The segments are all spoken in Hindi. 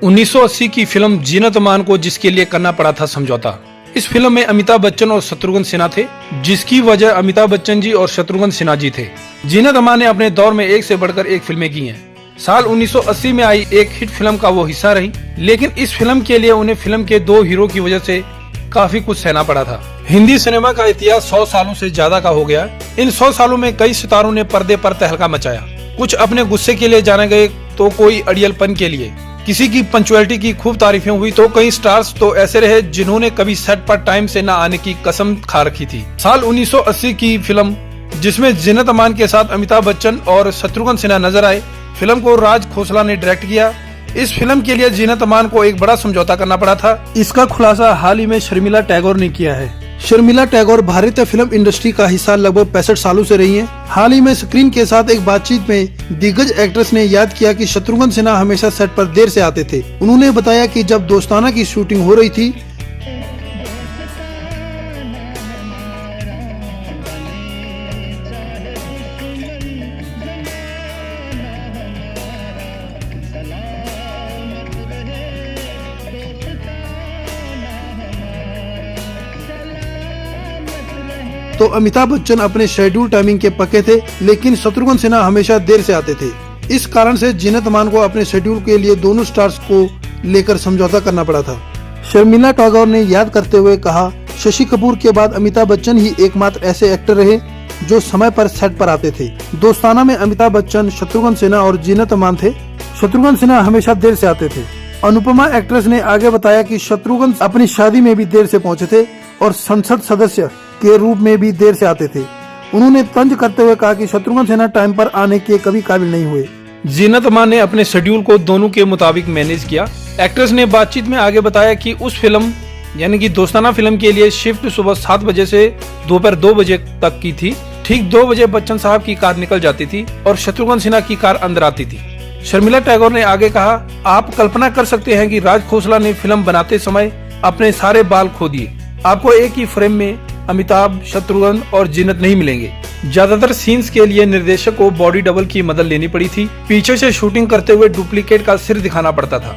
1980 की फिल्म जीनत अमान को जिसके लिए करना पड़ा था समझौता। इस फिल्म में अमिताभ बच्चन और शत्रुघ्न सिन्हा थे, जिसकी वजह अमिताभ बच्चन जी और शत्रुघ्न सिन्हा जी थे। जीनत अमान ने अपने दौर में एक से बढ़कर एक फिल्में की हैं। साल 1980 में आई एक हिट फिल्म का वो हिस्सा रही, लेकिन इस फिल्म के लिए उन्हें फिल्म के दो हीरो की वजह से काफी कुछ सहना पड़ा था। हिंदी सिनेमा का इतिहास 100 सालों से ज्यादा का हो गया। इन 100 सालों में कई सितारों ने पर्दे पर तहलका मचाया। कुछ अपने गुस्से के लिए जाने गए तो कोई अड़ियलपन के लिए। किसी की पंक्चुअलिटी की खूब तारीफें हुई तो कई स्टार्स तो ऐसे रहे जिन्होंने कभी सेट पर टाइम से न आने की कसम खा रखी थी। साल 1980 की फिल्म जिसमें जीनत अमान के साथ अमिताभ बच्चन और शत्रुघ्न सिन्हा नजर आए, फिल्म को राज खोसला ने डायरेक्ट किया। इस फिल्म के लिए जीनत अमान को एक बड़ा समझौता करना पड़ा था। इसका खुलासा हाल ही में शर्मिला टैगोर ने किया है। शर्मिला टैगोर भारतीय फिल्म इंडस्ट्री का हिस्सा लगभग 65 सालों से रही हैं। हाल ही में स्क्रीन के साथ एक बातचीत में दिग्गज एक्ट्रेस ने याद किया कि शत्रुघ्न सिन्हा हमेशा सेट पर देर से आते थे। उन्होंने बताया कि जब दोस्ताना की शूटिंग हो रही थी तो अमिताभ बच्चन अपने शेड्यूल टाइमिंग के पक्के थे, लेकिन शत्रुघ्न सिन्हा हमेशा देर से आते थे। इस कारण से जीनत अमान को अपने शेड्यूल के लिए दोनों स्टार्स को लेकर समझौता करना पड़ा था। शर्मिला टैगोर ने याद करते हुए कहा, शशि कपूर के बाद अमिताभ बच्चन ही एकमात्र ऐसे एक्टर रहे जो समय पर सेट पर आते थे। दोस्ताना में अमिताभ बच्चन, शत्रुघ्न सिन्हा और जीनत अमान थे। शत्रुघ्न सिन्हा हमेशा देर से आते थे। अनुपमा एक्ट्रेस ने आगे बताया कि शत्रुघ्न अपनी शादी में भी देर से पहुंचे थे और संसद सदस्य के रूप में भी देर से आते थे। उन्होंने तंज करते हुए कहा कि शत्रुघ्न सिन्हा टाइम पर आने के कभी काबिल नहीं हुए। जीनत अमान ने अपने शेड्यूल को दोनों के मुताबिक मैनेज किया। एक्ट्रेस ने बातचीत में आगे बताया कि उस फिल्म यानी कि दोस्ताना फिल्म के लिए शिफ्ट सुबह 7 बजे से दोपहर 2 बजे तक की थी। ठीक 2 बजे बच्चन साहब की कार निकल जाती थी और शत्रुघ्न सिन्हा की कार अंदर आती थी। शर्मिला टैगोर ने आगे कहा, आप कल्पना कर सकते हैं कि राज खोसला ने फिल्म बनाते समय अपने सारे बाल खो दिए। आपको एक ही फ्रेम में अमिताभ, शत्रुघ्न और जीनत नहीं मिलेंगे। ज्यादातर सीन्स के लिए निर्देशक को बॉडी डबल की मदद लेनी पड़ी थी। पीछे से शूटिंग करते हुए डुप्लीकेट का सिर दिखाना पड़ता था।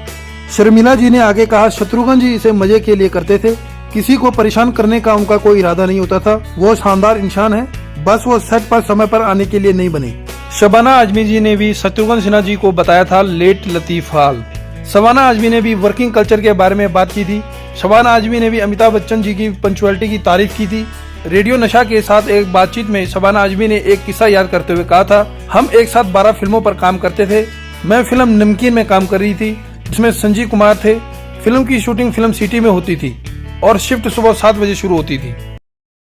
शर्मिला जी ने आगे कहा, शत्रुघ्न जी इसे मजे के लिए करते थे। किसी को परेशान करने का उनका कोई इरादा नहीं होता था। वो शानदार इंसान है, बस वो सेट पर समय पर आने के लिए नहीं बने। शबाना आजमी जी ने भी शत्रुघ्न सिन्हा जी को बताया था लेट लतीफ हाल। शबाना आजमी ने भी वर्किंग कल्चर के बारे में बात की थी। शबाना आजमी ने भी अमिताभ बच्चन जी की पंक्चुअलिटी की तारीफ की थी। रेडियो नशा के साथ एक बातचीत में शबाना आजमी ने एक किस्सा याद करते हुए कहा था, हम एक साथ 12 फिल्मों पर काम करते थे। मैं फिल्म नमकीन में काम कर रही थी जिसमें संजीव कुमार थे। फिल्म की शूटिंग फिल्म सिटी में होती थी और शिफ्ट सुबह 7 बजे शुरू होती थी।